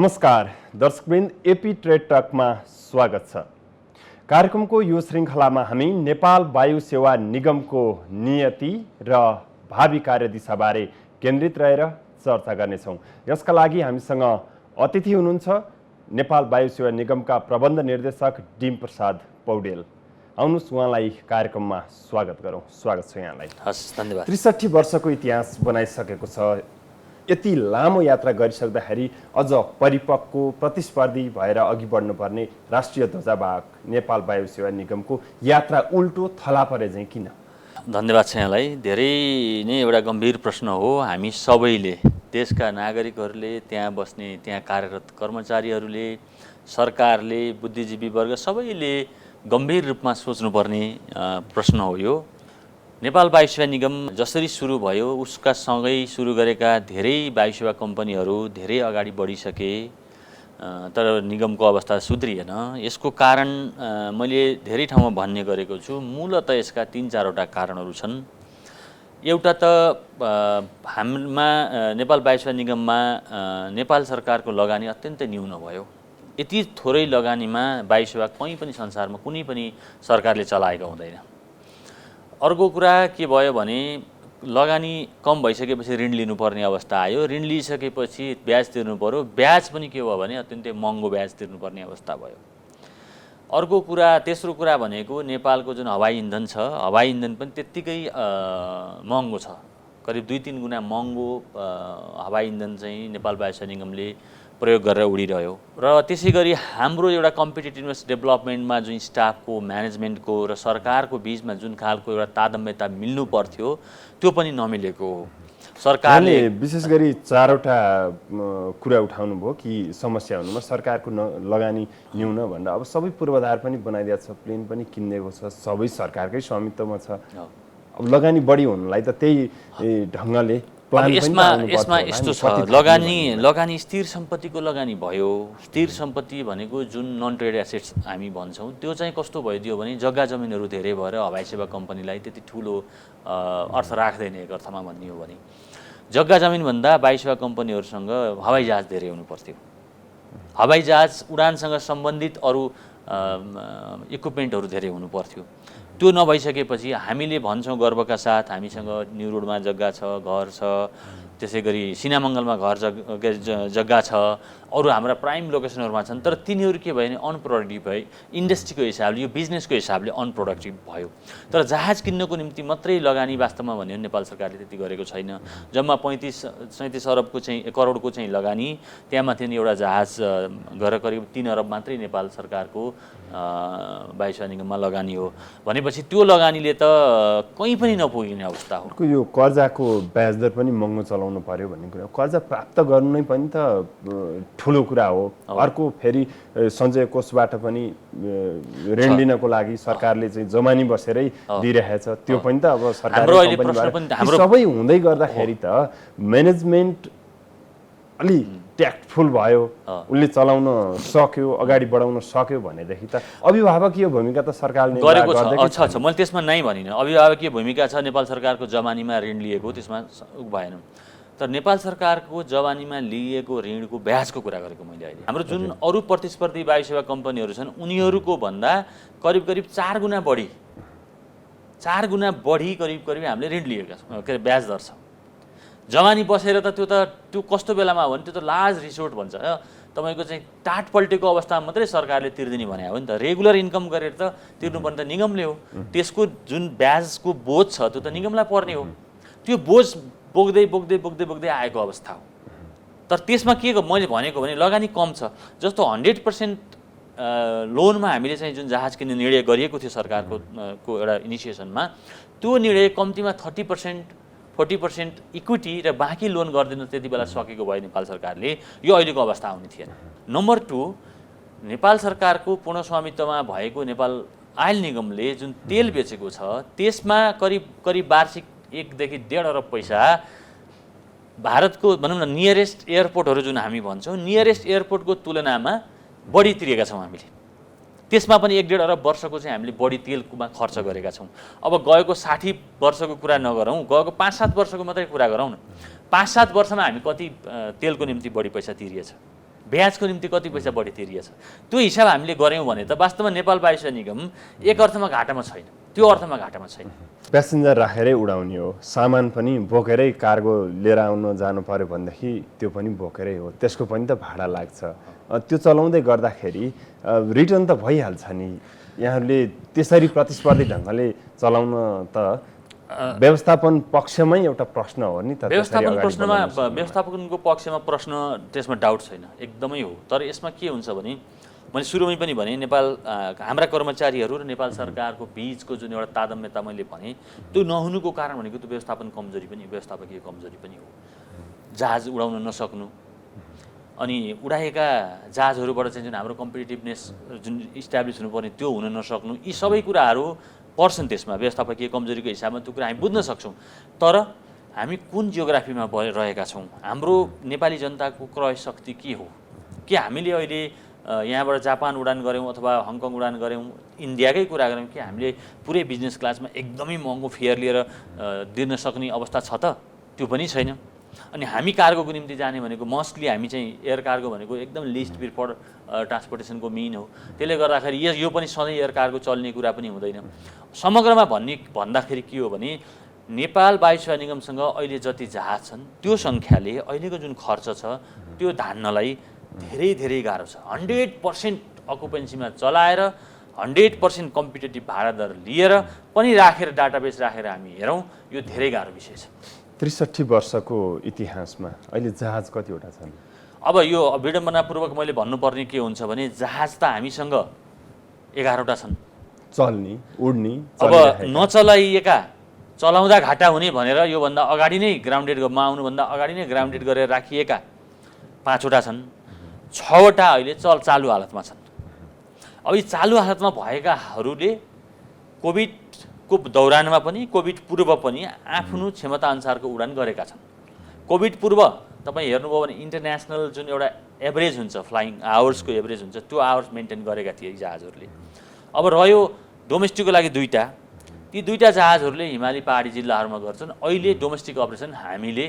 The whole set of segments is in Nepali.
नमस्कार दर्शकवृन्द, एपी ट्रेड टकमा स्वागत छ। कार्यक्रमको यो श्रृङ्खलामा हामी नेपाल वायु सेवा निगमको नियति र भावी कार्यदिशाबारे केन्द्रित रहेर चर्चा गर्नेछौँ। यसका लागि हामीसँग अतिथि हुनुहुन्छ नेपाल वायु सेवा निगमका प्रबन्ध निर्देशक डिम प्रसाद पौडेल। आउनुहोस् उहाँलाई कार्यक्रममा स्वागत गरौँ। स्वागत छ यहाँलाई। हस्, धन्यवाद। 63 वर्षको इतिहास बनाइसकेको छ। यति लामो यात्रा गरिसक्दाखेरि अझ परिपक्व प्रतिस्पर्धी भएर अघि बढ्नुपर्ने राष्ट्रिय ध्वजावाहक नेपाल वायु सेवा निगमको यात्रा उल्टो थला परे चाहिँ किन? धन्यवाद छ यहाँलाई। धेरै नै एउटा गम्भीर प्रश्न हो। हामी सबैले, देशका नागरिकहरूले, त्यहाँ बस्ने, त्यहाँ कार्यरत कर्मचारीहरूले, सरकारले, बुद्धिजीवी वर्ग सबैले गम्भीर रूपमा सोच्नुपर्ने प्रश्न हो यो। नेपाल वायु सेवा निगम जसरी सुरु भयो उसका सँगै सुरु गरेका धेरै वायु सेवा कम्पनीहरू धेरै अगाडि बढिसके, तर निगमको अवस्था सुध्रिएन। यसको कारण मैले धेरै ठाउँमा भन्ने गरेको छु। मूलतः यसका 3-4वटा कारणहरू छन्। एउटा त हाम्रोमा नेपाल वायु सेवा निगममा नेपाल सरकारको लगानी अत्यन्तै न्यून भयो। यति थोरै लगानीमा वायु सेवा कहीँ पनि संसारमा कुनै पनि सरकारले चलाएको हुँदैन। अर्को कुरा के भयो भने लगानी कम भइसकेपछि ऋण लिनुपर्ने अवस्था आयो। ऋण लिइसकेपछि ब्याज तिर्नु पर्यो। ब्याज पनि के भयो भने अत्यन्तै महँगो ब्याज तिर्नुपर्ने अवस्था भयो। अर्को कुरा, तेस्रो कुरा भनेको नेपालको जुन हवाई इन्धन छ, हवाई इन्धन पनि त्यत्तिकै महँगो छ। करिब 2-3 गुणा महँगो हवाई इन्धन चाहिँ नेपाल वायु सेवा निगमले प्रयोग गरेर उडिरह्यो। र त्यसै गरी हाम्रो एउटा कम्पिटिटिभनेस डेभलपमेन्टमा जुन स्टाफको, म्यानेजमेन्टको र सरकारको बिचमा जुन खालको एउटा तादम्यता मिल्नु पर्थ्यो त्यो पनि नमिलेको हो। सरकारले विशेष गरी 4वटा कुरा उठाउनु भयो कि समस्या हुनुमा सरकारको लगानी न्यून भनेर। अब सबै पूर्वाधार पनि बनाइदिएको छ, प्लेन पनि किनिदिएको छ, सबै सरकारकै स्वामित्वमा छ। अब लगानी बढी हुनुलाई त त्यही ढङ्गले यसमा यस्तो छ। लगानी स्थिर सम्पत्तिको लगानी भयो। स्थिर सम्पत्ति भनेको जुन नन ट्रेड एसेट्स हामी भन्छौँ त्यो चाहिँ कस्तो भइदियो भने जग्गा जमिनहरू धेरै भएर हवाई सेवा कम्पनीलाई त्यति ठुलो अर्थ राख्दैन। एक अर्थमा भन्ने हो भने जग्गा जमिनभन्दा वायु सेवा कम्पनीहरूसँग हवाईजहाज धेरै हुनु पर्थ्यो। हवाईजहाज उडानसँग सम्बन्धित अरू इक्विपमेन्टहरू धेरै हुनु पर्थ्यो। त्यो नभइसकेपछि हामीले भन्छौँ गर्वका साथ हामीसँग न्यू रोडमा जग्गा छ, घर छ, त्यसै गरी सिनामङ्गलमा जग्गा छ, अरू हाम्रा प्राइम लोकेसनहरूमा छन्। तर तिनीहरू के भयो भने अनप्रोडक्टिभ भयो। इन्डस्ट्रीको हिसाबले, यो बिजनेसको हिसाबले अनप्रोडक्टिभ भयो। तर जहाज किन्नको निम्ति मात्रै लगानी वास्तवमा भन्यो भने नेपाल सरकारले त्यति गरेको छैन। जम्मा 35-37 अरबको चाहिँ करोडको चाहिँ लगानी त्यहाँ माथि एउटा जहाज गरेर करिब 3 अरब मात्रै नेपाल सरकारको वायु सेवा निगममा लगानी हो भनेपछि त्यो लगानीले त कहीँ पनि नपुगिने अवस्था हो। यो कर्जाको ब्याज दर पनि महँगो चलाउनु पर्यो भन्ने कुरा। कर्जा प्राप्त गर्नु नै पनि त ठुलो कुरा हो। अर्को फेरि सञ्चय कोषबाट पनि ऋण लिनको लागि सरकारले चाहिँ जमानी बसेरै दिइरहेछ। त्यो पनि त अब सरकारले सबै हुँदै गर्दाखेरि त म्यानेजमेन्ट अलि ट्याक्टफुल भयो, उसले चलाउन सक्यो, अगाडि बढाउन सक्यो भनेदेखि त अभिभावकीय भूमिका त सरकारले गरेको छ। मैले त्यसमा नै भनिनँ। अभिभावकीय भूमिका छ। नेपाल सरकारको जमानीमा ऋण लिएको त्यसमा भएन। तर नेपाल सरकारको जवानीमा लिएको ऋणको ब्याजको कुरा गरेको मैले अहिले। हाम्रो जुन अरू प्रतिस्पर्धी वायु सेवा कम्पनीहरू छन् उनीहरूको भन्दा करिब 4 गुणा बढी करिब हामीले ऋण लिएका छौँ। के अरे ब्याज दर छ। जवानी बसेर त त्यो कस्तो बेलामा हो भने त्यो त लार्ज रिसोर्ट भन्छ। तपाईँको चाहिँ टाट पल्टेको अवस्थामा मात्रै सरकारले तिर्दिने भने हो नि त। रेगुलर इन्कम गरेर त तिर्नुपर्ने त निगमले हो। त्यसको जुन ब्याजको बोझ छ त्यो त निगमलाई पर्ने हो। त्यो बोझ बोक्दै आएको अवस्था हो। तर त्यसमा के मैले भनेको भने लगानी कम छ। जस्तो 100% लोनमा हामीले चाहिँ जुन जहाज किन्ने निर्णय गरिएको थियो सरकारको एउटा इनिसिएसनमा, त्यो निर्णय कम्तीमा 30%-40% इक्विटी र बाँकी लोन गरिदिनु त्यति बेला सकेको भयो नेपाल सरकारले, यो अहिलेको अवस्था आउने थिएन। नम्बर 2, नेपाल सरकारको पूर्ण स्वामित्वमा भएको नेपाल आयल निगमले जुन तेल बेचेको छ त्यसमा करिब वार्षिक 1देखि 1.5 अरब पैसा भारतको भनौँ न नियरेस्ट एयरपोर्टहरू जुन हामी भन्छौँ, नियरेस्ट एयरपोर्टको तुलनामा बढी तिरेका छौँ हामीले। त्यसमा पनि 1-1.5 अरब वर्षको चाहिँ हामीले बढी तेलमा खर्च गरेका छौँ। अब गएको 60 वर्षको कुरा नगरौँ, गएको 5-7 वर्षको मात्रै कुरा गरौँ न। 5-7 वर्षमा हामी कति तेलको निम्ति बढी पैसा तिरिएछ? ब्याजको निम्ति कति पैसा बढी तिरिएछ त्यो हिसाब हामीले गऱ्यौँ भने त वास्तवमा नेपाल वायुसेवा निगम एक अर्थमा घाटामा छैन, त्यो अर्थमा घाटामा छैन। प्यासेन्जर राखेरै उडाउने हो, सामान पनि बोकेरै कार्गो लिएर आउन जानु पर्यो भनेदेखि त्यो पनि बोकेरै हो, त्यसको पनि त भाडा लाग्छ। त्यो चलाउँदै गर्दाखेरि रिटर्न त भइहाल्छ नि। यहाँहरूले त्यसरी प्रतिस्पर्धी ढङ्गले चलाउन त व्यवस्थापन पक्षमै एउटा प्रश्न हो नि त। व्यवस्थापनको पक्षमा प्रश्न त्यसमा डाउट छैन, एकदमै हो। तर यसमा के हुन्छ भने मैले सुरुमै पनि भने नेपाल हाम्रा कर्मचारीहरू र नेपाल सरकारको बीचको जुन एउटा तादम्यता मैले भने त्यो नहुनुको कारण भनेको त्यो व्यवस्थापन कमजोरी पनि, व्यवस्थापकीय कमजोरी पनि हो। जहाज उडाउन नसक्नु, अनि उडाएका जहाजहरूबाट चाहिँ जुन हाम्रो कम्पिटिटिभनेस जुन इस्टाब्लिस हुनुपर्ने त्यो हुन नसक्नु, यी सबै कुराहरू पर्छन् त्यसमा। व्यवस्थापकीय कमजोरीको हिसाबमा त्यो कुरा हामी बुझ्न सक्छौँ। तर हामी कुन जियोग्राफीमा रहेका छौँ, हाम्रो नेपाली जनताको क्रय शक्ति के हो, के हामीले अहिले यहाँबाट जापान उडान गऱ्यौँ अथवा हङकङ उडान गऱ्यौँ, इन्डियाकै कुरा गऱ्यौँ कि हामीले पुरै बिजनेस क्लासमा एकदमै महँगो फेयर लिएर दिन सक्ने अवस्था छ त? त्यो पनि छैन। अनि हामी कार्गोको निम्ति जाने भनेको मोस्टली हामी चाहिँ एयर कार्गो भनेको एकदम लिस्ट प्रिफर्ड ट्रान्सपोर्टेसनको मिन हो। त्यसले गर्दाखेरि यो पनि सधैँ एयर कार्गो चल्ने कुरा पनि हुँदैन। समग्रमा भन्दाखेरि के हो भने नेपाल वायुसेवा निगमसँग अहिले जति जहाज छन् त्यो सङ्ख्याले अहिलेको जुन खर्च छ त्यो धान्नलाई धेरै धेरै गाह्रो छ। 100% अकुपेन्सीमा चलाएर 100% कम्पिटेटिभ भाडा दर लिएर पनि राखेर डाटाबेस राखेर हामी हेरौँ, यो धेरै गाह्रो विषय छ। 63 वर्षको इतिहासमा अहिले जहाज कतिवटा छन्? अब यो विडम्बनापूर्वक मैले भन्नुपर्ने के हुन्छ भने जहाज त हामीसँग 11वटा छन् चल्ने, उड्ने। अब नचलाइएका, चलाउँदा घाटा हुने भनेर योभन्दा अगाडि नै ग्राउन्डेडमा आउनुभन्दा अगाडि नै ग्राउन्डेड गरेर राखिएका 5वटा छन्। 6वटा अहिले चालु हालतमा छन्। अब यी चालु हालतमा भएकाहरूले कोभिडको दौरानमा पनि कोभिड पूर्व पनि आफ्नो क्षमता अनुसारको उडान गरेका छन्। कोभिड पूर्व तपाईँ हेर्नुभयो भने इन्टरनेसनल जुन एउटा एभरेज हुन्छ, फ्लाइङ आवर्सको एभरेज हुन्छ, त्यो आवर्स मेन्टेन गरेका थिए जहाजहरूले। अब रह्यो डोमेस्टिकको लागि 2टा, ती 2टा जहाजहरूले हिमाली पहाडी जिल्लाहरूमा गर्छन्। अहिले डोमेस्टिक अपरेसन हामीले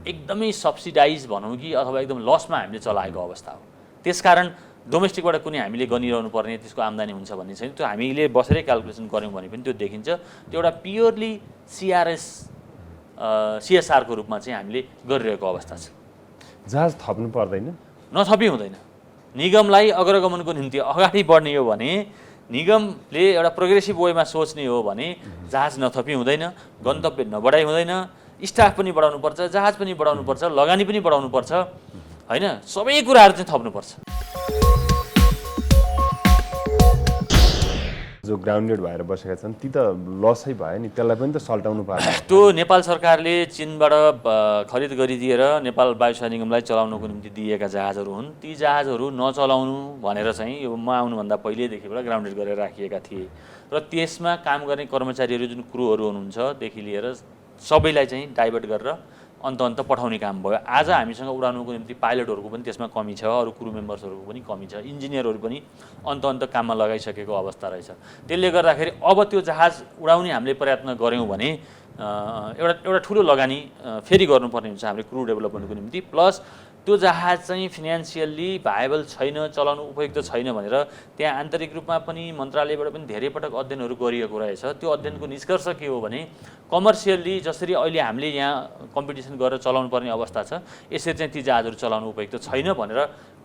एकदमै सब्सिडाइज भनौँ कि अथवा एकदम लसमा हामीले चलाएको अवस्था हो। त्यसकारण डोमेस्टिकबाट कुनै हामीले गनिरहनु पर्ने त्यसको आम्दानी हुन्छ भन्ने छैन। त्यो हामीले बसेरै क्यालकुलेसन गऱ्यौँ भने पनि त्यो देखिन्छ। त्यो एउटा प्योरली CSRको रूपमा चाहिँ हामीले गरिरहेको अवस्था छ। जहाज थप्नु पर्दैन? नथपी हुँदैन। निगमलाई अग्रगमनको निम्ति अगाडि बढ्ने हो भने, निगमले एउटा प्रोग्रेसिभ वेमा सोच्ने हो भने जहाज नथपी हुँदैन, गन्तव्य नबढाइ हुँदैन, स्टाफ पनि बढाउनुपर्छ, जहाज पनि बढाउनुपर्छ, लगानी पनि बढाउनुपर्छ, होइन? सबै कुराहरू चाहिँ थप्नुपर्छ। जो ग्राउन्डेड भएर बसेका छन् ती त लसै भयो नि, त्यसलाई पनि त सल्टाउनु पर्छ। त्यो नेपाल सरकारले चीनबाट खरिद गरिदिएर नेपाल वायुसेवा निगमलाई चलाउनको निम्ति दिएका जहाजहरू हुन्। ती जहाजहरू नचलाउनु भनेर चाहिँ यो म आउनुभन्दा पहिल्यैदेखिबाट ग्राउन्डेड गरेर राखिएका थिए र त्यसमा काम गर्ने कर्मचारीहरू जुन क्रुहरू हुनुहुन्छ देखि लिएर सबैलाई चाहिँ डाइभर्ट गरेर अन्त पठाउने काम भयो। आज हामीसँग उडानको निम्ति पाइलटहरूको पनि त्यसमा कमी छ, अरू क्रू मेम्बर्सहरूको पनि कमी छ, इन्जिनियरहरू पनि अन्त काममा लगाइसकेको अवस्था रहेछ। त्यसले गर्दाखेरि अब त्यो जहाज उडाउने हामीले प्रयत्न गऱ्यौँ भने एउटा ठुलो लगानी फेरि गर्नुपर्ने हुन्छ हामीले क्रू डेभलपमेन्टको निम्ति। प्लस त्यो जहाज चाहिँ फिनान्सियल्ली भाएबल छैन, चलाउनु उपयुक्त छैन भनेर त्यहाँ आन्तरिक रूपमा पनि मन्त्रालयबाट पनि धेरै पटक अध्ययनहरू गरिएको रहेछ। त्यो अध्ययनको निष्कर्ष के हो भने कमर्सियल्ली जसरी अहिले हामीले यहाँ कम्पिटिसन गरेर चलाउनु पर्ने अवस्था छ, यसरी चाहिँ ती जहाजहरू चलाउनु उपयुक्त छैन भनेर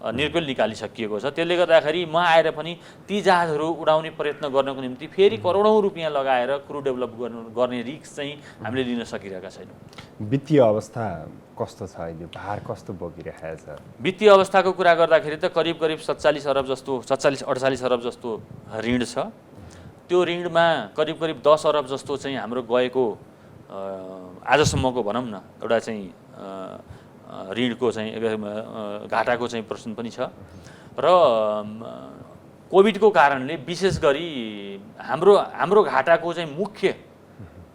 निर्गल निकालिसकिएको छ। त्यसले गर्दाखेरि म आएर पनि ती जहाजहरू उडाउने प्रयत्न गर्नको निम्ति फेरि करोडौँ रुपियाँ लगाएर क्रू डेभलप गर्ने रिस्क चाहिँ हामीले लिन सकिरहेका छैनौँ। वित्तीय अवस्था कस्तो छ अहिले? भार कस्तो बोकिरहेको छ? वित्तीय अवस्थाको कुरा गर्दाखेरि त करिब 47 अरब जस्तो 48 अरब जस्तो ऋण छ। त्यो ऋणमा करिब 10 अरब जस्तो चाहिँ हाम्रो गएको आजसम्मको भनौँ न एउटा चाहिँ ऋणको चाहिँ घाटाको चाहिँ प्रश्न पनि छ र कोभिडको कारणले विशेष गरी हाम्रो घाटाको चाहिँ मुख्य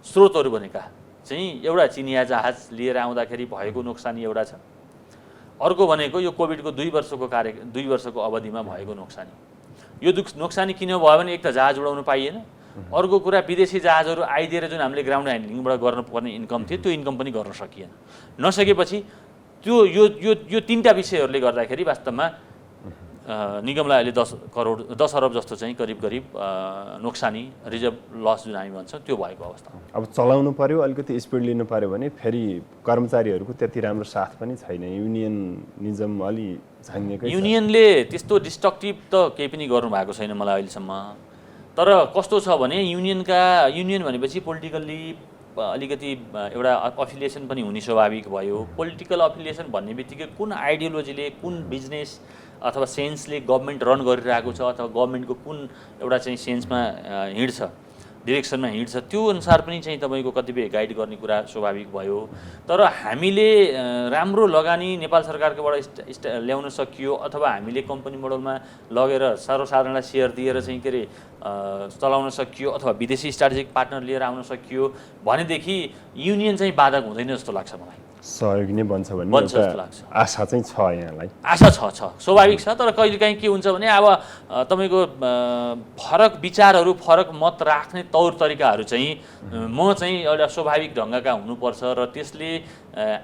स्रोतहरू भनेका चाहिँ एउटा चिनिया जहाज लिएर आउँदाखेरि भएको नोक्सानी एउटा छ, अर्को भनेको यो कोभिडको 2 वर्षको अवधिमा भएको नोक्सानी। यो नोक्सानी किन भयो भने एक त जहाज उडाउनु पाइएन, अर्को कुरा विदेशी जहाजहरू आइदिएर जुन हामीले ग्राउन्ड ह्यान्डलिङबाट गर्नुपर्ने इन्कम थियो त्यो इन्कम पनि गर्न सकिएन। नसकेपछि यो 3टा विषयहरूले गर्दाखेरि वास्तवमा निगमलाई अहिले 10 अरब जस्तो चाहिँ करिब नोक्सानी रिजर्भ लस जुन हामी भन्छौँ त्यो भएको अवस्था। अब चलाउनु पर्यो, अलिकति स्पिड लिनु पर्यो भने फेरि कर्मचारीहरूको त्यति राम्रो साथ पनि छैन, युनियनिजम अलि झाङ्गेकै छ। युनियनले त्यस्तो डिस्ट्रक्टिभ त केही पनि गर्नु भएको छैन मलाई अहिलेसम्म। तर कस्तो छ भने युनियन भनेपछि पोलिटिकल्ली अलिकति एउटा अफिलिएसन पनि हुने स्वाभाविक भयो। पोलिटिकल अफिलिएसन भन्ने बित्तिकै कुन आइडियोलोजीले, कुन बिजनेस अथवा सेन्सले गभर्मेन्ट रन गरिरहेको छ अथवा गभर्मेन्टको कुन एउटा चाहिँ सेन्समा हिँड्छ, डिरेक्सनमा हिँड्छ, त्यो अनुसार पनि चाहिँ तपाईँको कतिपय गाइड गर्ने कुरा स्वाभाविक भयो। तर हामीले राम्रो लगानी नेपाल सरकारकोबाट ल्याउन सकियो अथवा हामीले कम्पनी मोडलमा लगेर सर्वसाधारणलाई सेयर दिएर चाहिँ के अरे चलाउन सकियो अथवा विदेशी स्ट्राटेजिक पार्टनर लिएर आउन सकियो भनेदेखि युनियन चाहिँ बाधक हुँदैन जस्तो लाग्छ मलाई। सहयोग नै बन्छ भन्ने जस्तो लाग्छ। आशा चाहिँ छ यहाँलाई। आशा छ स्वाभाविक छ। तर कहिलेकाहीँ के हुन्छ भने अब तपाईँको फरक विचारहरू, फरक मत राख्ने तौर तरिकाहरू चाहिँ म चाहिँ एउटा स्वाभाविक ढङ्गका हुनुपर्छ र त्यसले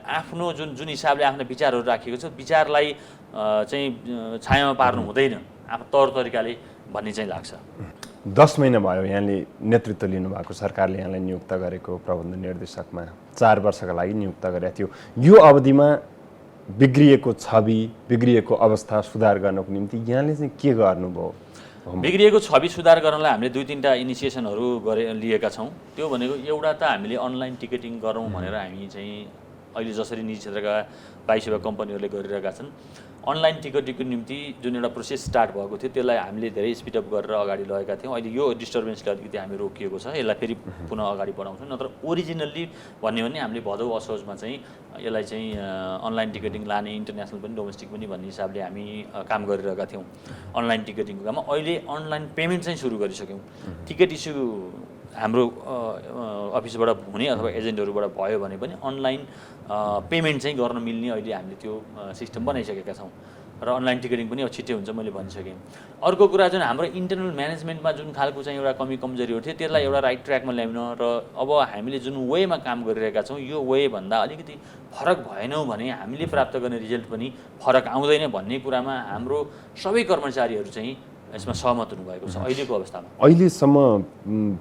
आफ्नो जुन हिसाबले आफ्नो विचारहरू राखेको छ विचारलाई चाहिँ छायामा पार्नु हुँदैन आफ्नो तौर तरिकाले भन्ने चाहिँ लाग्छ। 10 महिना भयो यहाँले नेतृत्व लिनुभएको, सरकारले यहाँलाई नियुक्त गरेको प्रबन्ध निर्देशकमा 4 वर्षका लागि नियुक्त गरेको थियो। यो अवधिमा बिग्रिएको छवि, बिग्रिएको अवस्था सुधार गर्नको निम्ति यहाँले चाहिँ के गर्नुभयो? बिग्रिएको छवि सुधार गर्नलाई हामीले 2-3टा इनिसिएसनहरू लिएका छौँ। त्यो भनेको एउटा त हामीले अनलाइन टिकटिङ गरौँ भनेर हामी चाहिँ अहिले जसरी निजी क्षेत्रका 22 सेवा कम्पनीहरूले गरिरहेका छन्, अनलाइन टिकटिङको निम्ति जुन एउटा प्रोसेस स्टार्ट भएको थियो त्यसलाई हामीले धेरै स्पिडअप गरेर अगाडि लगेका थियौँ। अहिले यो डिस्टर्बेन्सले अलिकति हामी रोकिएको छ, यसलाई फेरि पुनः अगाडि बढाउँछौँ। नत्र ओरिजिनल्ली भन्यो भने हामीले भदौ असोजमा चाहिँ यसलाई चाहिँ अनलाइन टिकटिङ लाने, इन्टरनेसनल पनि डोमेस्टिक पनि भन्ने हिसाबले हामी काम गरिरहेका थियौँ अनलाइन टिकटिङको काममा। अहिले अनलाइन पेमेन्ट चाहिँ सुरु गरिसक्यौँ। टिकट इस्यु हाम्रो अफिसबाट हुने अथवा एजेन्टहरूबाट भयो भने पनि अनलाइन पेमेन्ट चाहिँ गर्न मिल्ने अहिले हामीले त्यो सिस्टम बनाइसकेका छौँ र अनलाइन टिकटिङ पनि अब छिट्टै हुन्छ मैले भनिसकेँ। अर्को कुरा जुन हाम्रो इन्टरनल म्यानेजमेन्टमा जुन खालको चाहिँ एउटा कमजोरीहरू थियो त्यसलाई एउटा राइट ट्र्याकमा ल्याउन र अब हामीले जुन वेमा काम गरिरहेका छौँ यो वेभन्दा अलिकति फरक भएनौँ भने हामीले प्राप्त गर्ने रिजल्ट पनि फरक आउँदैन भन्ने कुरामा हाम्रो सबै कर्मचारीहरू चाहिँ यसमा सहमत हुनुभएको छ अहिलेको अवस्थामा। अहिलेसम्म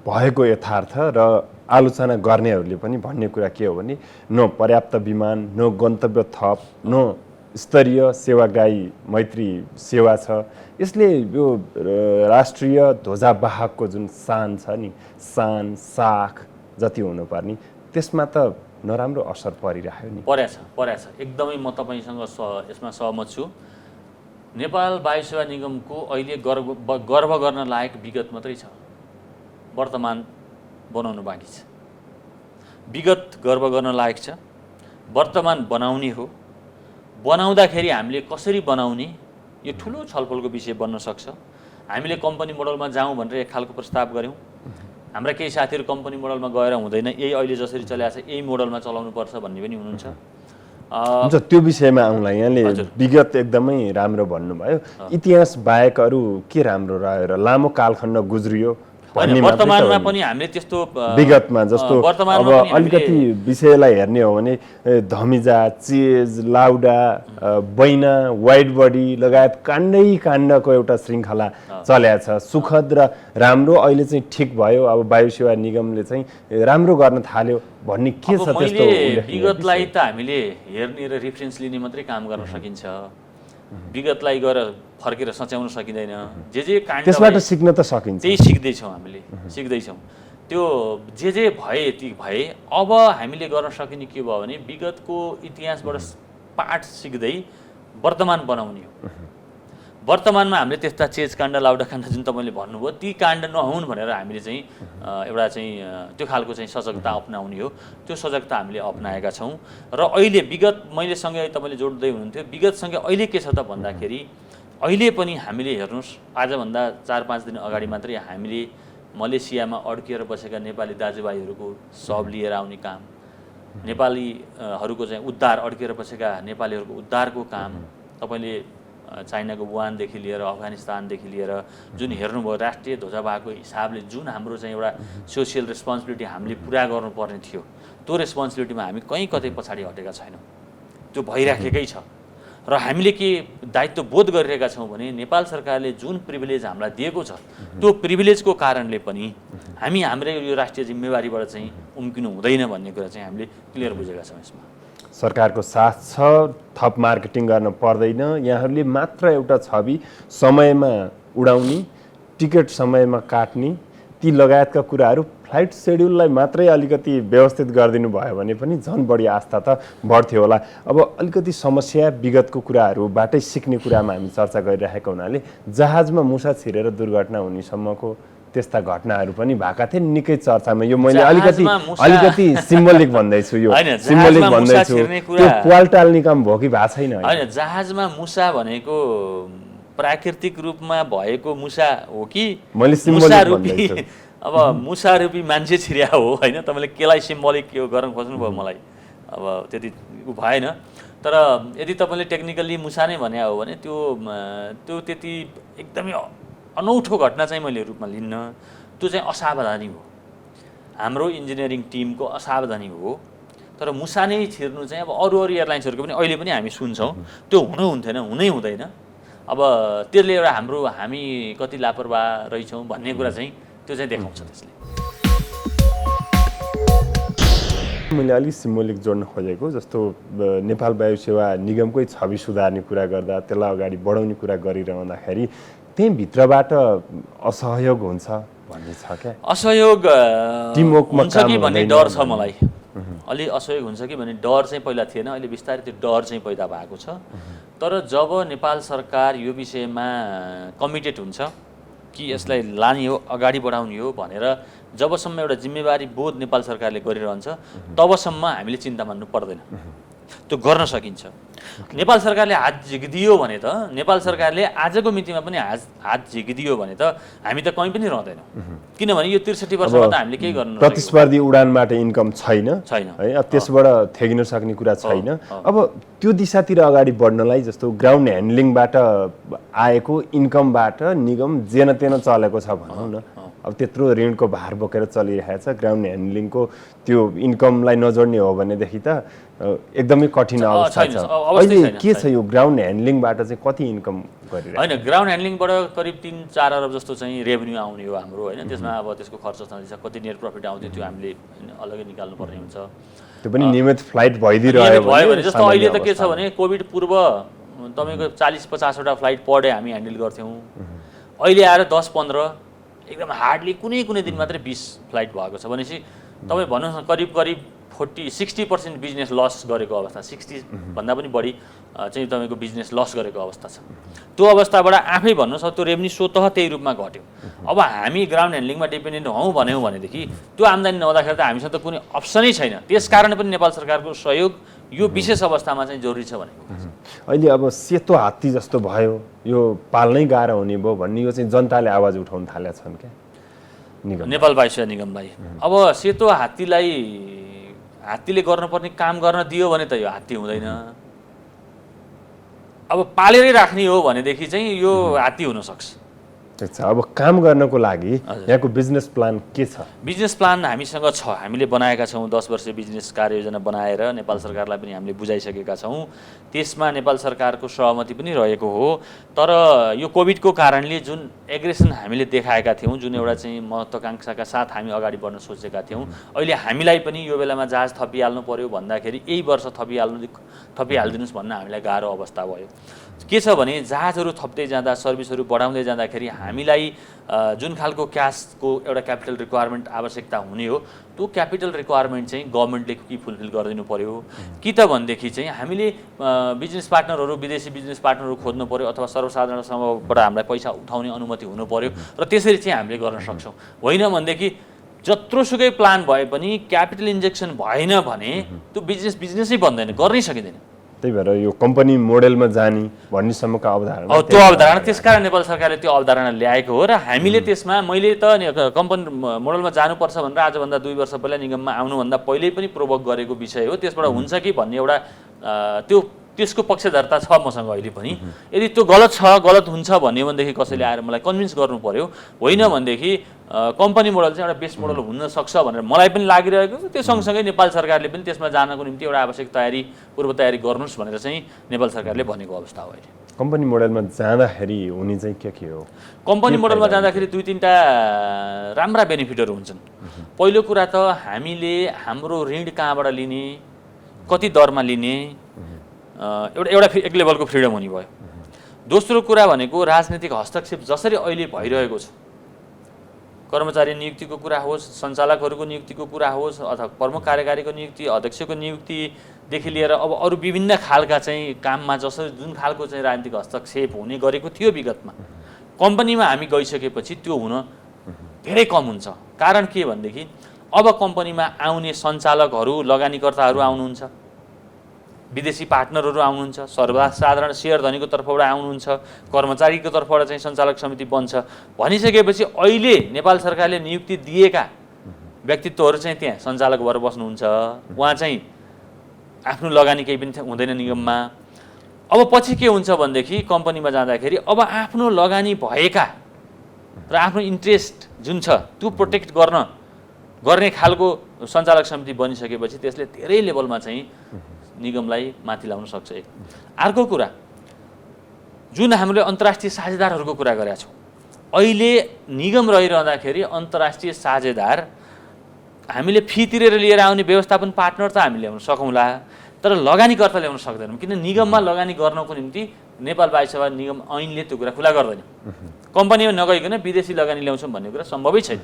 भएको यथार्थ र आलोचना गर्नेहरूले पनि भन्ने कुरा के हो भने न पर्याप्त विमान, न गन्तव्य थप, न स्तरीय सेवाग्राही मैत्री सेवा छ। यसले यो राष्ट्रिय ध्वजावाहकको जुन शान छ नि, शान साख जति हुनुपर्ने त्यसमा त नराम्रो असर परिरहेको नि। परेछ एकदमै म तपाईँसँग यसमा सहमत छु। नेपाल वायु सेवा निगमको अहिले गर्व गर्न लायक विगत मात्रै छ, वर्तमान बनाउनु बाँकी छ। विगत गर्व गर्न लायक छ, वर्तमान बनाउने हो। बनाउँदाखेरि हामीले कसरी बनाउने यो ठुलो छलफलको विषय बन्न सक्छ। हामीले कम्पनी मोडलमा जाउँ भनेर एक खालको प्रस्ताव गऱ्यौँ। हाम्रा केही साथीहरू कम्पनी मोडलमा गएर हुँदैन, यही अहिले जसरी चलिरहेको छ यही मोडलमा चलाउनुपर्छ भन्ने पनि हुनुहुन्छ। हुन्छ, त्यो विषयमा आउँला। यहाँले विगत एकदमै राम्रो भन्नुभयो, इतिहास बाहेक अरू के राम्रो रह्यो र लामो कालखण्ड गुज्रियो भन्ने वर्तमानमा पनि हामीले त्यस्तो विगतमा जस्तो अब अलिकति विषयलाई हेर्ने हो भने धमिजा, चेज, लाउडा, बैना, वाइड बडी लगायत काण्डको एउटा श्रृङ्खला चल्या छ। सुखद र राम्रो अहिले चाहिँ ठिक भयो, अब वायु सेवा निगमले चाहिँ राम्रो गर्न थाल्यो भन्ने के छ त्यस्तो? विगतलाई त हामीले हेर्ने र रेफरेन्स लिने मात्रै काम गर्न सकिन्छ, विगतलाई गएर फर्केर सच्याउन सकिँदैन। जे काण्ड त्यसबाट सिक्न त सकिन्छ, त्यही सिक्दैछौँ हामीले, सिक्दैछौँ। त्यो जे भए ती भए। अब हामीले गर्न सकिने के भयो भने विगतको इतिहासबाट पाठ सिक्दै वर्तमान बनाउने हो। वर्तमानमा हामीले त्यस्ता चेज काण्ड, लाउडा काण्ड जुन तपाईँले भन्नुभयो ती काण्ड नहुन् भनेर हामीले चाहिँ एउटा चाहिँ त्यो खालको चाहिँ सजगता अपनाउने हो। त्यो सजगता हामीले अपनाएका छौँ र अहिले विगत मैले सँगै तपाईँले जोड्दै हुनुहुन्थ्यो, विगतसँगै अहिले के छ त भन्दाखेरि अहिले पनि हामीले हेर्नुहोस् आजभन्दा 4-5 दिन अगाडि मात्रै हामीले मलेसियामा अड्किएर बसेका नेपाली दाजुभाइहरूको शव लिएर आउने काम, नेपालीहरूको चाहिँ उद्धार, अड्किएर बसेका नेपालीहरूको उद्धारको काम, तपाईँले चाइनाको वुहानदेखि लिएर अफगानिस्तानदेखि लिएर जुन हेर्नुभयो राष्ट्रिय ध्वजावाहकको हिसाबले जुन हाम्रो चाहिँ एउटा सोसियल रेस्पोन्सिबिलिटी हामीले पुरा गर्नुपर्ने थियो त्यो रेस्पोन्सिबिलिटीमा हामी कहीँ कतै पछाडि हटेका छैनौँ। त्यो भइराखेकै छ र हामीले के दायित्व बोध गरिरहेका छौँ भने नेपाल सरकारले जुन प्रिभिलेज हामीलाई दिएको छ त्यो प्रिभिलेजको कारणले पनि हामी हाम्रै यो राष्ट्रिय जिम्मेवारीबाट चाहिँ उम्किनु हुँदैन भन्ने कुरा चाहिँ हामीले क्लियर बुझेका छौँ। यसमा सरकारको साथ छ, थप मार्केटिङ गर्न पर्दैन, यहाँहरूले मात्र एउटा छवि समयमा उडाउने, टिकट समयमा काट्ने, ती लगायतका कुराहरू फ्लाइट सेड्युललाई मात्रै अलिकति व्यवस्थित गरिदिनु भयो भने पनि झन् बढी आस्था त बढ्थ्यो होला। अब अलिकति समस्या विगतको कुराहरूबाटै सिक्ने कुरामा हामी चर्चा गरिरहेका हुनाले जहाजमा मुसा छिरेर दुर्घटना हुनेसम्मको त्यस्ता घटनाहरू पनि भएका थिए निकै चर्चामा। यो मैले अलिकति सिम्बोलिक भन्दैछु, यो सिम्बोलिक भन्दैछु, त्यो प्वाल टाल्ने काम भयो कि भएको छैन? होइन, जहाजमा मुसा भनेको प्राकृतिक रूपमा भएको मुसा हो कि मैले सिम्बोलिक भन्दैछु? अब मुसा रूपी मान्छे छिर्या हो होइन, तपाईँले केलाई सिम्बोलिक के गर्न खोज्नुभयो मलाई अब त्यति भएन। तर यदि तपाईँले टेक्निकल्ली मुसा नै भने हो भने त्यो त्यति एकदमै अनौठो घटना चाहिँ मैले रूपमा लिन्न। त्यो चाहिँ असावधानी हो, हाम्रो इन्जिनियरिङ टिमको असावधानी हो। तर मुसा नै छिर्नु चाहिँ अब अरू एयरलाइन्सहरूको पनि अहिले पनि हामी सुन्छौँ, त्यो हुनुहुन्थेन, हुनै हुँदैन। अब त्यसले एउटा हामी कति लापरवाह रहेछौँ भन्ने कुरा चाहिँ त्यो चाहिँ देखाउँछ त्यसले। मैले अलिक सिम्बोलिक जोड्न खोजेको जस्तो नेपाल वायु सेवा निगमकै छवि सुधार्ने कुरा गर्दा, त्यसलाई अगाडि बढाउने कुरा गरिरहँदाखेरि त्यही भित्रबाट असहयोग हुन्छ भन्ने छ क्या? असहयोग टिमवर्कमा हुन्छ कि भन्ने डर छ मलाई। अलि असहयोग हुन्छ कि भन्ने डर चाहिँ पहिला थिएन, अहिले बिस्तारै त्यो डर चाहिँ पैदा भएको छ। तर जब नेपाल सरकार यो विषयमा कमिटेड हुन्छ कि यसलाई लाने हो, अगाडि बढाउने हो भनेर जबसम्म एउटा जिम्मेवारी बोध नेपाल सरकारले गरिरहन्छ तबसम्म हामीले चिन्ता मान्नु पर्दैन, त्यो गर्न सकिन्छ। नेपाल सरकारले हात झिकिदियो भने त, नेपाल सरकारले आजको मितिमा पनि हात झिकिदियो भने त हामी त कहीँ पनि रहँदैनौँ। किनभने यो 63 वर्षमा त हामीले केही गर्नु प्रतिस्पर्धी उडानबाट इन्कम छैन है, त्यसबाट ठेगिन सक्ने कुरा छैन। अब त्यो दिशातिर अगाडि बढ्नलाई जस्तो ग्राउन्ड ह्यान्डलिङबाट आएको इन्कमबाट निगम जेन तेन चलेको छ भनौँ न। अब त्यत्रो ऋणको भार बोकेर चलिरहेको छ, ग्राउन्ड ह्यान्डलिङको त्यो इन्कमलाई नजोड्ने हो भनेदेखि त एकदमै कठिन अवस्था छ। अहिले के छ यो ग्राउन्ड ह्यान्डलिङबाट चाहिँ कति इन्कम गरिरहेको? होइन, ग्राउन्ड ह्यान्डलिङबाट करिब 3-4 अरब जस्तो चाहिँ रेभेन्यू आउने हो हाम्रो होइन। त्यसमा अब त्यसको खर्च छँदैछ, कति नेट प्रफिट आउँथ्यो त्यो हामीले अलग्गै निकाल्नु पर्ने हुन्छ। त्यो पनि नियमित फ्लाइट भइदिरह्यो भने जस्तो अहिले त के छ भने कोभिड पूर्व तपाईँको 40-50 वटा फ्लाइट पर डे हामी ह्यान्डल गर्थ्यौँ। अहिले आएर 10-15 एकदम हार्डली कुनै दिन मात्रै 20 फ्लाइट भएको छ भनेपछि तपाईँ भन्नुहोस् न करिब 40-60% बिजनेस लस गरेको अवस्था, 60 भन्दा पनि बढी चाहिँ तपाईँको बिजनेस लस गरेको अवस्था छ। त्यो अवस्थाबाट आफै भन्नुहोस् अब त्यो रेभेन्यू स्वतः त्यही रूपमा घट्यो। अब हामी ग्राउन्ड ह्यान्डलिङमा डिपेन्डेन्ट हौँ भनेदेखि त्यो आम्दानी नहुँदाखेरि त हामीसँग त कुनै अप्सनै छैन। त्यसकारण पनि नेपाल सरकारको सहयोग यो विशेष अवस्थामा चाहिँ जरुरी छ भनेको। अहिले अब सेतो हात्ती जस्तो भयो, यो पाल्नै गाह्रो हुने भयो भन्ने यो चाहिँ जनताले आवाज उठाउन थालेका छन् क्या नेपाल वायु सेवा निगमलाई। अब सेतो हात्तीले गर्नुपर्ने काम गर्न दियो भने त यो हात्ती हुँदैन। अब पालेरै राख्ने हो भनेदेखि चाहिँ यो हात्ती हुनसक्छ। अब काम गर्नको लागि यहाँको बिजनेस प्लान के छ? बिजनेस प्लान हामीसँग छ, हामीले बनाएका छौँ। 10 वर्षीय बिजनेस कार्ययोजना बनाएर नेपाल सरकारलाई पनि हामीले बुझाइसकेका छौँ। त्यसमा नेपाल सरकारको सहमति पनि रहेको हो। तर यो कोभिडको कारणले जुन एग्रेसन हामीले देखाएका थियौँ, जुन एउटा चाहिँ महत्त्वाकांक्षाका साथ हामी अगाडि बढ्न सोचेका थियौँ, अहिले हामीलाई पनि यो बेलामा जहाज थपिहाल्नु पर्यो भन्दाखेरि यही वर्ष थपिहालिदिनुहोस् भन्न हामीलाई गाह्रो अवस्था भयो। के छ भने जहाजहरू थप्दै जाँदा, सर्भिसहरू बढाउँदै जाँदाखेरि हामीलाई जुन खालको क्यासको एउटा क्यापिटल रिक्वायरमेन्ट आवश्यकता हुने हो त्यो क्यापिटल रिक्वायरमेन्ट चाहिँ गभर्मेन्टले कि फुलफिल गरिदिनु पर्यो कि त भनेदेखि चाहिँ हामीले बिजनेस पार्टनरहरू, विदेशी बिजनेस पार्टनरहरू खोज्नु पर्यो अथवा सर्वसाधारणसँगबाट हामीलाई पैसा उठाउने अनुमति हुनु पर्यो र त्यसरी चाहिँ हामीले गर्न सक्छौँ। होइन भनेदेखि जत्रोसुकै प्लान भए पनि क्यापिटल इन्जेक्सन भएन भने त्यो बिजनेसै बन्दैन, गर्नै सकिँदैन। त्यही भएर यो कम्पनी मोडेलमा जाने भन्नेसम्मको अवधारणा त्यो अवधारणा त्यसकारण नेपाल सरकारले त्यो अवधारणा ल्याएको हो र हामीले त्यसमा मैले त कम्पनी मोडलमा जानुपर्छ भनेर आजभन्दा 2 वर्ष पहिला निगममा आउनुभन्दा पहिल्यै पनि प्रोभोक गरेको विषय हो। त्यसबाट हुन्छ कि भन्ने एउटा त्यो त्यसको पक्षधरता छ मसँग अहिले पनि। यदि त्यो गलत छ, गलत हुन्छ भन्यो भनेदेखि कसैले आएर मलाई कन्भिन्स गर्नु पर्यो। होइन भनेदेखि कम्पनी मोडल चाहिँ एउटा बेस्ट मोडल हुन सक्छ भनेर मलाई पनि लागिरहेको छ। त्यो सँगसँगै नेपाल सरकारले पनि त्यसमा जानको निम्ति एउटा आवश्यक पूर्व तयारी गर्नुहोस् भनेर चाहिँ नेपाल सरकारले भनेको अवस्था हो अहिले। कम्पनी मोडलमा जाँदाखेरि हुने चाहिँ के हो? कम्पनी मोडलमा जाँदाखेरि 2-3टा राम्रा बेनिफिटहरू हुन्छन्। पहिलो कुरा त हामीले हाम्रो ऋण कहाँबाट लिने, कति दरमा लिने, एउटा एक लेभलको फ्रिडम हुने भयो। दोस्रो कुरा भनेको राजनीतिक हस्तक्षेप जसरी अहिले भइरहेको छ, कर्मचारी नियुक्तिको कुरा होस्, सञ्चालकहरूको नियुक्तिको कुरा होस्, अथवा प्रमुख कार्यकारीको नियुक्ति, अध्यक्षको नियुक्तिदेखि लिएर अब अरू विभिन्न खालका चाहिँ काममा जसरी जुन खालको चाहिँ राजनीतिक हस्तक्षेप हुने गरेको थियो विगतमा, कम्पनीमा हामी गइसकेपछि त्यो हुन धेरै कम हुन्छ। कारण के भनेदेखि अब कम्पनीमा आउने सञ्चालकहरू, लगानीकर्ताहरू आउनुहुन्छ, विदेशी पार्टनरहरू आउनुहुन्छ, सर्वसाधारण सेयर धनीको तर्फबाट आउनुहुन्छ, कर्मचारीको तर्फबाट चाहिँ सञ्चालक समिति बन्छ। भनिसकेपछि अहिले नेपाल सरकारले नियुक्ति दिएका व्यक्तित्वहरू चाहिँ त्यहाँ सञ्चालक भएर बस्नुहुन्छ। उहाँ चाहिँ आफ्नो लगानी केही पनि हुँदैन निगममा। अब पछि के हुन्छ भनेदेखि कम्पनीमा जाँदाखेरि अब आफ्नो लगानी भएका र आफ्नो इन्ट्रेस्ट जुन छ त्यो प्रोटेक्ट गर्ने खालको सञ्चालक समिति बनिसकेपछि त्यसले धेरै लेभलमा चाहिँ निगमलाई माथि ल्याउन सक्छ। एक अर्को कुरा, जुन हामीले अन्तर्राष्ट्रिय साझेदारहरूको कुरा गरेका छौँ, अहिले निगम रहिरहँदाखेरि अन्तर्राष्ट्रिय साझेदार हामीले फी तिरेर लिएर आउने व्यवस्थापन पार्टनर त हामी ल्याउन सकौँला, तर लगानीकर्ता ल्याउन सक्दैनौँ। किन निगममा लगानी गर्नको निम्ति नेपाल वायु सेवा निगम ऐनले त्यो कुरा खुला गर्दैन। कम्पनीमा नगइकन विदेशी लगानी ल्याउँछौँ भन्ने कुरा सम्भवै छैन।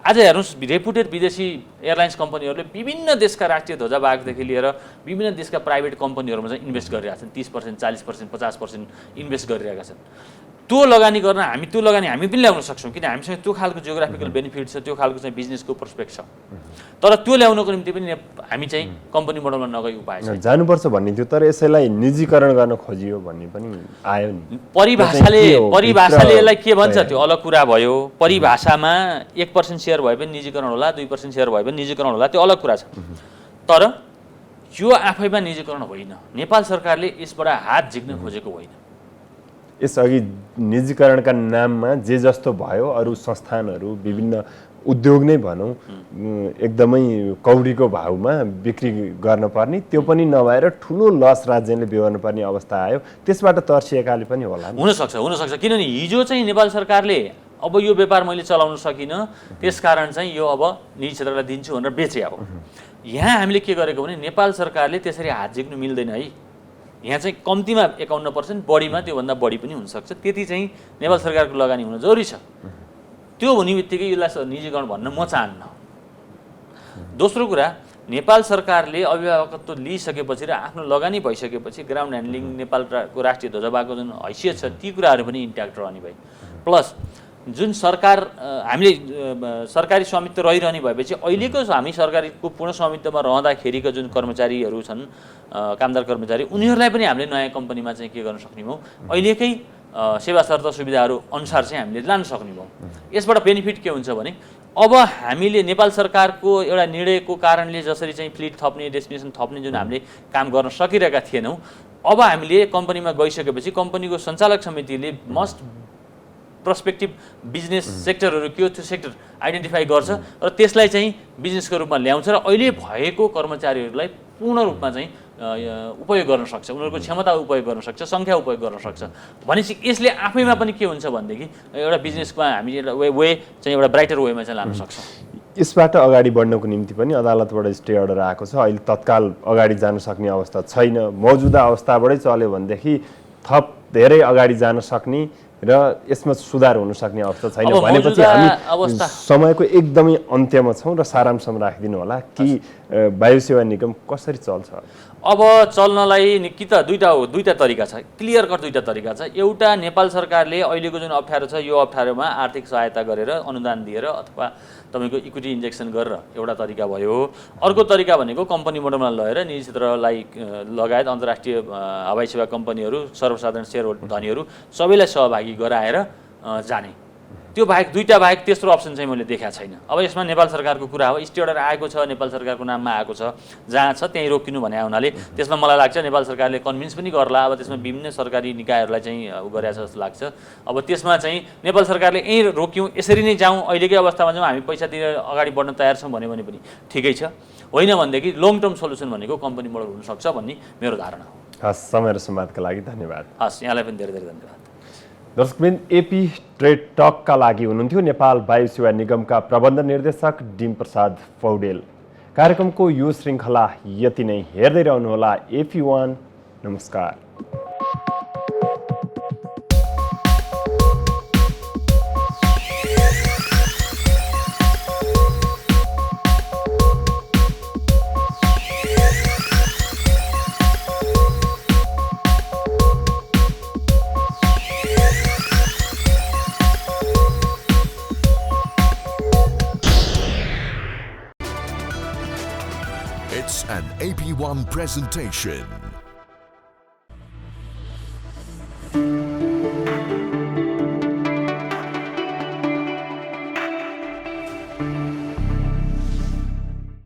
आज हेर्नुहोस्, रेपुटेड विदेशी एयरलाइन्स कम्पनीहरूले विभिन्न देशका राष्ट्रिय ध्वजावाहकदेखि लिएर विभिन्न देशका प्राइभेट कम्पनीहरूमा चाहिँ इन्भेस्ट गरिरहेका छन्। 30%, 40%, 50% इन्भेस्ट गरिरहेका छन्। त्यो लगानी गर्न हामी पनि ल्याउन सक्छौँ, किन हामीसँग त्यो खालको जियोग्राफिकल बेनिफिट छ, त्यो खालको चाहिँ बिजनेसको प्रोस्पेक्ट छ। तर त्यो ल्याउनको निम्ति पनि हामी चाहिँ कम्पनी मोडलमा नगई उपाय छ। जानुपर्छ भन्ने थियो, तर यसैलाई निजीकरण गर्न खोजियो भन्ने पनि आयो नि। परिभाषाले यसलाई के भन्छ त्यो अलग कुरा भयो। परिभाषामा 1% सेयर भए पनि निजीकरण होला, 2% सेयर भए पनि निजीकरण होला, त्यो अलग कुरा छ। तर यो आफैमा निजीकरण होइन। नेपाल सरकारले यसबाट हात झिक्न खोजेको होइन। यसअघि निजीकरणका नाममा जे जस्तो भयो, अरू संस्थानहरू, विभिन्न उद्योग नै भनौँ, एकदमै कौडीको भाउमा बिक्री गर्न पर्ने, त्यो पनि नभएर ठुलो लस राज्यले बेहोर्नु पर्ने अवस्था आयो। त्यसबाट तर्सिएकाले पनि होला। हुनसक्छ किनभने हिजो चाहिँ नेपाल सरकारले अब यो व्यापार मैले चलाउन सकिनँ, त्यसकारण चाहिँ यो अब निजी क्षेत्रलाई दिन्छु भनेर बेचे। अब यहाँ हामीले के गरेको भने नेपाल सरकारले त्यसरी हात झिक्नु मिल्दैन है। यहाँ चाहिँ कम्तीमा 51%, बढीमा त्योभन्दा बढी पनि हुनसक्छ। त्यति चाहिँ नेपाल सरकारको लगानी हुन जरुरी छ। त्यो हुने बित्तिकै यसलाई निजीकरण भन्न म चाहन्न। दोस्रो कुरा, नेपाल सरकारले अभिभावकत्व लिइसकेपछि र आफ्नो लगानी भइसकेपछि ग्राउन्ड ह्यान्डलिङ, नेपालको राष्ट्रिय ध्वजावाहकको जुन हैसियत छ, ती कुराहरू पनि इन्ट्याक्ट रहने भए। प्लस जुन हामीले सरकारी स्वामित्व रहिरहने भएपछि अहिलेको हामी सरकारीको पूर्ण स्वामित्वमा रहँदाखेरिको जुन कर्मचारीहरू छन्, कामदार कर्मचारी, उनीहरूलाई पनि हामीले नयाँ कम्पनीमा चाहिँ के गर्न सक्ने भयौँ, अहिलेकै सेवा शर्त सुविधाहरू अनुसार चाहिँ हामीले लान सक्ने भयौँ। यसबाट बेनिफिट के हुन्छ भने अब हामीले नेपाल सरकारको एउटा निर्णयको कारणले जसरी चाहिँ फ्लिट थप्ने, डेस्टिनेसन थप्ने जुन हामीले काम गर्न सकिरहेका थिएनौँ, अब हामीले कम्पनीमा गइसकेपछि कम्पनीको सञ्चालक समितिले मस्ट प्रोस्पेक्टिभ बिजनेस सेक्टरहरू के हो त्यो सेक्टर आइडेन्टिफाई गर्छ र त्यसलाई चाहिँ बिजनेसको रूपमा ल्याउँछ र अहिले भएको कर्मचारीहरूलाई पूर्ण रूपमा चाहिँ उपयोग गर्न सक्छ, उनीहरूको क्षमता उपयोग गर्न सक्छ, सङ्ख्या उपयोग गर्न सक्छ। भनेपछि यसले आफैमा पनि के हुन्छ भनेदेखि एउटा बिजनेसमा हामी वे चाहिँ एउटा ब्राइटर वेमा चाहिँ लान सक्छौँ। यसबाट अगाडि बढ्नको निम्ति पनि अदालतबाट स्टे अर्डर आएको छ। अहिले तत्काल अगाडि जान सक्ने अवस्था छैन। मौजुदा अवस्थाबाटै चल्यो भनेदेखि थप धेरै अगाडि जान सक्ने र यसमा सुधार हुन सक्ने अवस्था छैन। भनेपछि हामी समयको एकदमै अन्त्यमा छौँ र सारांशमा राखिदिनु होला कि वायु सेवा निगम कसरी चल्छ। अब चल्नलाई कि त दुईटा तरिका छ, क्लियर कट दुईटा तरिका छ। एउटा, नेपाल सरकारले अहिलेको जुन अप्ठ्यारो छ यो अप्ठ्यारोमा आर्थिक सहायता गरेर, अनुदान दिएर अथवा तपाईँको इक्विटी इन्जेक्सन गरेर एउटा तरिका भयो। अर्को तरिका भनेको कम्पनी मोडलमा लगेर निजी क्षेत्रलाई लगायत अन्तर्राष्ट्रिय हवाई सेवा कम्पनीहरू, सर्वसाधारण सेयर धनीहरू सबैलाई सहभागी गराएर जाने। त्यो बाहेक दुईटा बाहेक तेस्रो अप्सन चाहिँ मैले देखाएको छैन। अब यसमा नेपाल सरकारको कुरा हो, स्टे अर्डर आएको छ, नेपाल सरकारको नाममा आएको छ, जहाँ छ त्यहीँ रोकिनु भने हुनाले त्यसमा मलाई लाग्छ नेपाल सरकारले कन्भिन्स पनि गर्ला। अब त्यसमा विभिन्न सरकारी निकायहरूलाई चाहिँ गरेछ जस्तो लाग्छ। अब त्यसमा चाहिँ नेपाल सरकारले यहीँ रोक्यौँ, यसरी नै जाउँ, अहिलेकै अवस्थामा जाउँ, हामी पैसा दिएर अगाडि बढ्न तयार छौँ भन्यो भने पनि ठिकै छ। होइन भनेदेखि लङ टर्म सोल्युसन भनेको कम्पनी मोडल हुनसक्छ भन्ने मेरो धारणा हो। हस्, समय र संवादका लागि धन्यवाद। हस्, यहाँलाई पनि धेरै धेरै धन्यवाद। दर्शकबिन, एपी ट्रेड टकका लागि हुनुहुन्थ्यो नेपाल वायु सेवा निगमका प्रबन्ध निर्देशक डिम प्रसाद पौडेल। कार्यक्रमको यो श्रृङ्खला यति नै। हेर्दै रहनुहोला AP1। नमस्कार। It's an AP1 presentation.